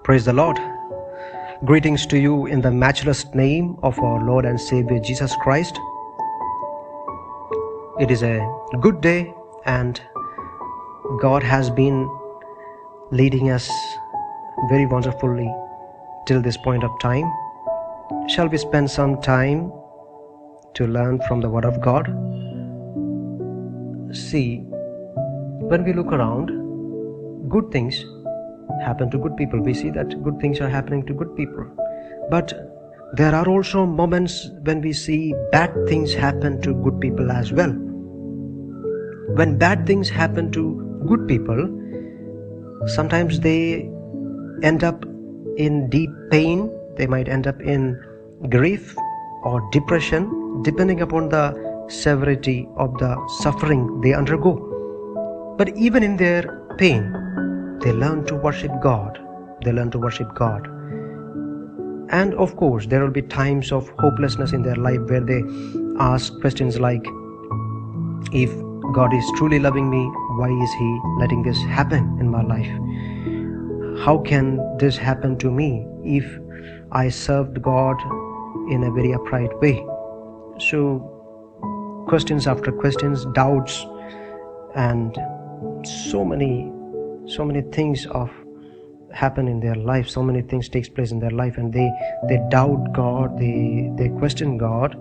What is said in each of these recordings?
Praise the Lord. Greetings to you in the matchless name of our Lord and Savior Jesus Christ. It is a good day and God has been leading us very wonderfully till this point of time. Shall we spend some time to learn from the Word of God? See, when we look around, good things happen to good people. We see that good things are happening to good people. But there are also moments when we see bad things happen to good people as well. When bad things happen to good people, sometimes they end up in deep pain. They might end up in grief or depression, depending upon the severity of the suffering they undergo. But even in their pain, they learn to worship God. They learn to worship God. And of course, there will be times of hopelessness in their life where they ask questions like, if God is truly loving me, why is He letting this happen in my life? How can this happen to me if I served God in a very upright way? So, questions after questions, doubts, and so many things happen in their life. So many things takes place in their life, and they doubt God. They question God.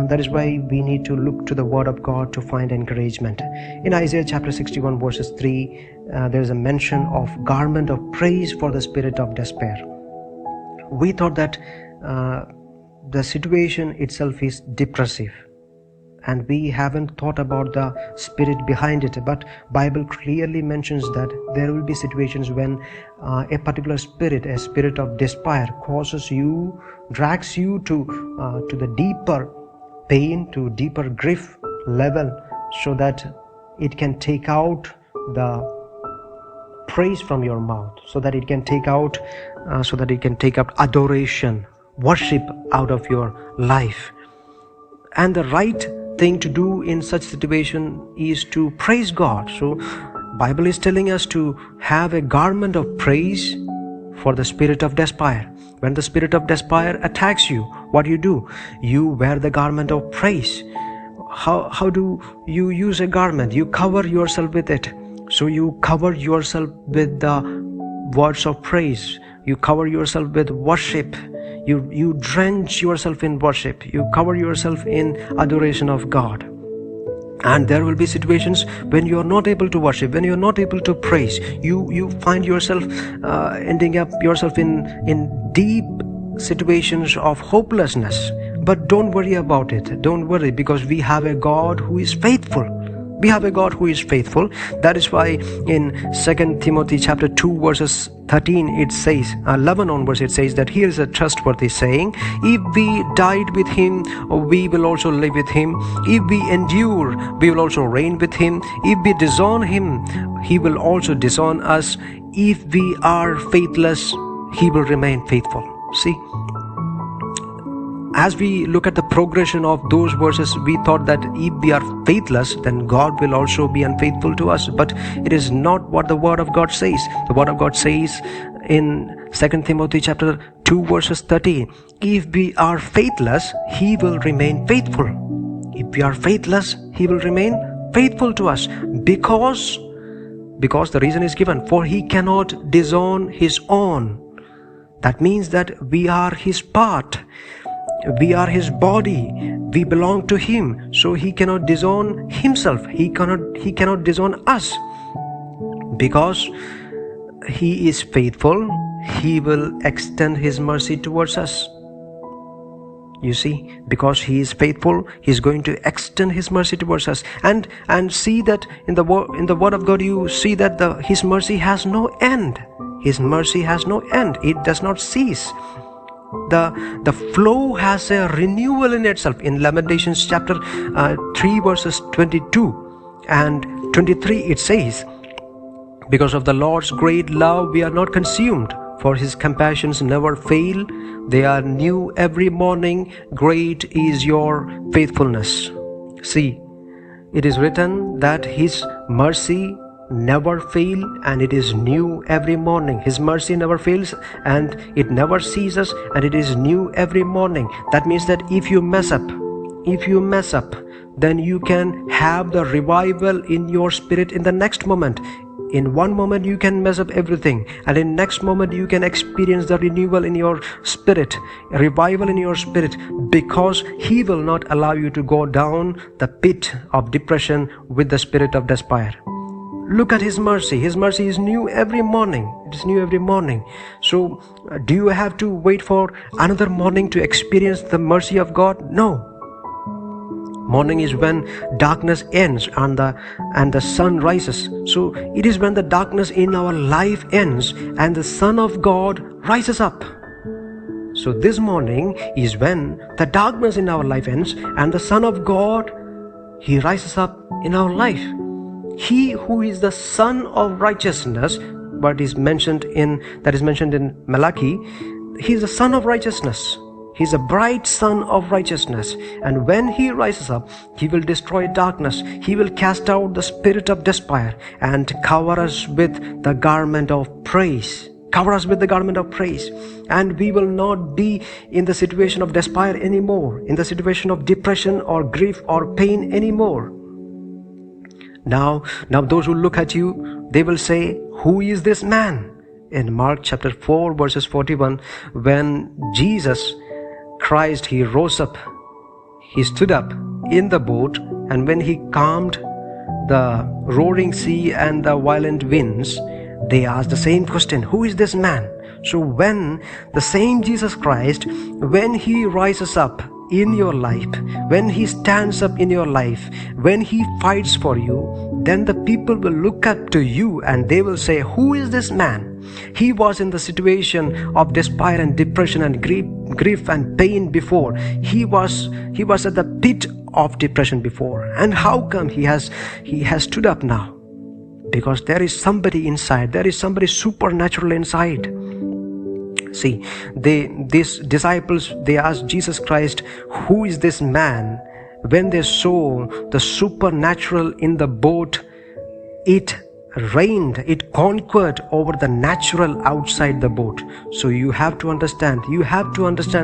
That is why we need to look to the Word of God to find encouragement. In Isaiah chapter 61 verses 3, there is a mention of garment of praise for the spirit of despair. We thought that the situation itself is depressive, and we haven't thought about the spirit behind it. But Bible clearly mentions that there will be situations when a particular spirit, a spirit of despair, drags you to the deeper pain, to deeper grief level, so that it can take out the praise from your mouth, so that it can take out adoration, worship out of your life. And the right thing to do in such situation is to praise God. So Bible is telling us to have a garment of praise for the spirit of despair. When the spirit of despair attacks you, what do? You wear the garment of praise. How do you use a garment? You cover yourself with it. So you cover yourself with the words of praise. You cover yourself with worship. You drench yourself in worship. You cover yourself in adoration of God. And there will be situations when you are not able to worship, when you are not able to praise. You find yourself ending up yourself in deep situations of hopelessness. But don't worry about it. Don't worry, because we have a God who is faithful. We have a God who is faithful. That is why in 2 Timothy chapter 2 verses 13 it says, 11 onwards it says that here is a trustworthy saying, if we died with Him, we will also live with Him. If we endure, we will also reign with Him. If we disown Him, He will also disown us. If we are faithless, He will remain faithful. See, as we look at the progression of those verses, we thought that if we are faithless, then God will also be unfaithful to us. But it is not what the Word of God says. The Word of God says in 2 Timothy chapter 2 verses 13, if we are faithless, He will remain faithful. If we are faithless, He will remain faithful to us, because the reason is given, for He cannot disown His own. That means that we are His part. We are His body. We belong to Him. So He cannot disown Himself. He cannot disown us. Because He is faithful, He will extend His mercy towards us. You see, because He is faithful, He is going to extend His mercy towards us. And see that in the Word of God, you see that His mercy has no end. His mercy has no end. It does not cease. The flow has a renewal in itself. In Lamentations chapter 3 verses 22 and 23 it says, because of the Lord's great love we are not consumed, for His compassions never fail. They are new every morning. Great is your faithfulness. See, it is written that His mercy never fail and it is new every morning. His mercy never fails and it never ceases and it is new every morning. That means that if you mess up, then you can have the revival in your spirit in the next moment. In one moment you can mess up everything, and in next moment you can experience the renewal in your spirit, revival in your spirit, because He will not allow you to go down the pit of depression with the spirit of despair. Look at His mercy. His mercy is new every morning. It is new every morning. So do you have to wait for another morning to experience the mercy of God? No. Morning is when darkness ends and the sun rises. So it is when the darkness in our life ends and the Son of God rises up. So this morning is when the darkness in our life ends and the Son of God, He rises up in our life. He who is the Son of righteousness, that is mentioned in Malachi, He is the Son of righteousness. He is a bright Son of righteousness, and when He rises up, He will destroy darkness. He will cast out the spirit of despair and cover us with the garment of praise. And we will not be in the situation of despair anymore, in the situation of depression or grief or pain anymore. Now those who look at you, they will say, who is this man? In Mark chapter 4 verses 41, when Jesus Christ, He rose up, He stood up in the boat, and when He calmed the roaring sea and the violent winds, they asked the same question, who is this man? So when the same Jesus Christ, when He rises up in your life, when He stands up in your life, when He fights for you, then the people will look up to you and they will say, who is this man? He was in the situation of despair and depression and grief and pain before. He was at the pit of depression before. And how come he has stood up now? Because there is somebody inside. There is somebody supernatural inside. See, these disciples, they asked Jesus Christ, who is this man? When they saw the supernatural in the boat, it reigned, it conquered over the natural outside the boat. So you have to understand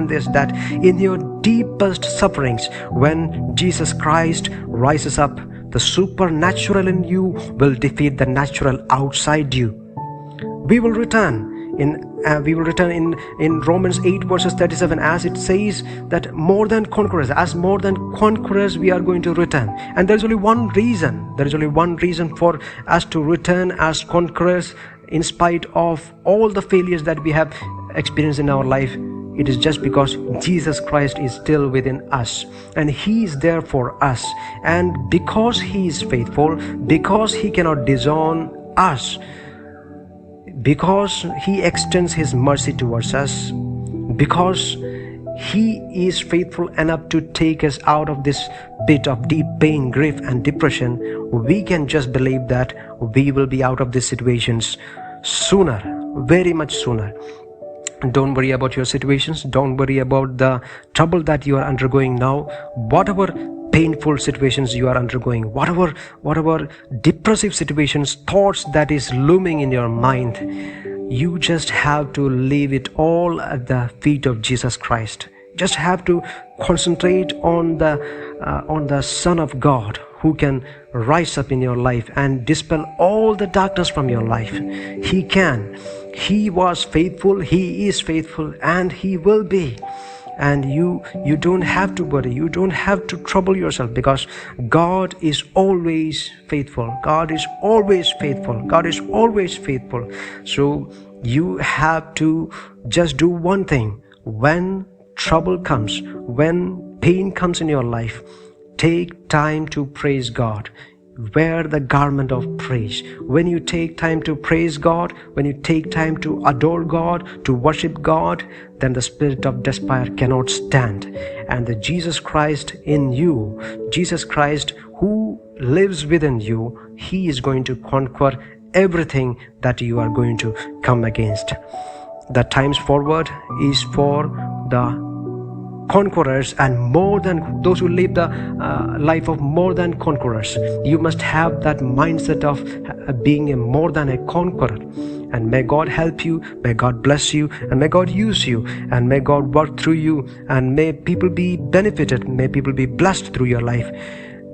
this, that in your deepest sufferings, when Jesus Christ rises up, the supernatural in you will defeat the natural outside you. We will return in Romans 8 verses 37, as it says that more than conquerors we are going to return. And there is only one reason for us to return as conquerors in spite of all the failures that we have experienced in our life. It is just because Jesus Christ is still within us and He is there for us, and because He is faithful, because He cannot disown us, because He extends His mercy towards us, because He is faithful enough to take us out of this pit of deep pain, grief and depression, we can just believe that we will be out of these situations sooner, very much sooner. Don't worry about your situations. Don't worry about the trouble that you are undergoing now. Whatever painful situations you are undergoing, whatever depressive situations, thoughts that is looming in your mind, you just have to leave it all at the feet of Jesus Christ. Just have to concentrate on the Son of God, who can rise up in your life and dispel all the darkness from your life. He can. He was faithful, He is faithful, and He will be. And you don't have to worry, you don't have to trouble yourself, because God is always faithful. God is always faithful. God is always faithful. So you have to just do one thing. When trouble comes, when pain comes in your life, take time to praise God. Wear the garment of praise. When you take time to praise God, when you take time to adore God, to worship God, then the spirit of despair cannot stand. And the Jesus Christ in you, Jesus Christ who lives within you, He is going to conquer everything that you are going to come against. The times forward is for the conquerors and more than those who live the life of more than conquerors. You must have that mindset of being a more than a conqueror. And may God help you, may God bless you, and may God use you, and may God work through you, and may people be benefited, may people be blessed through your life.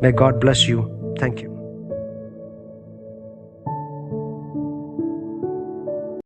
May God bless you. Thank you.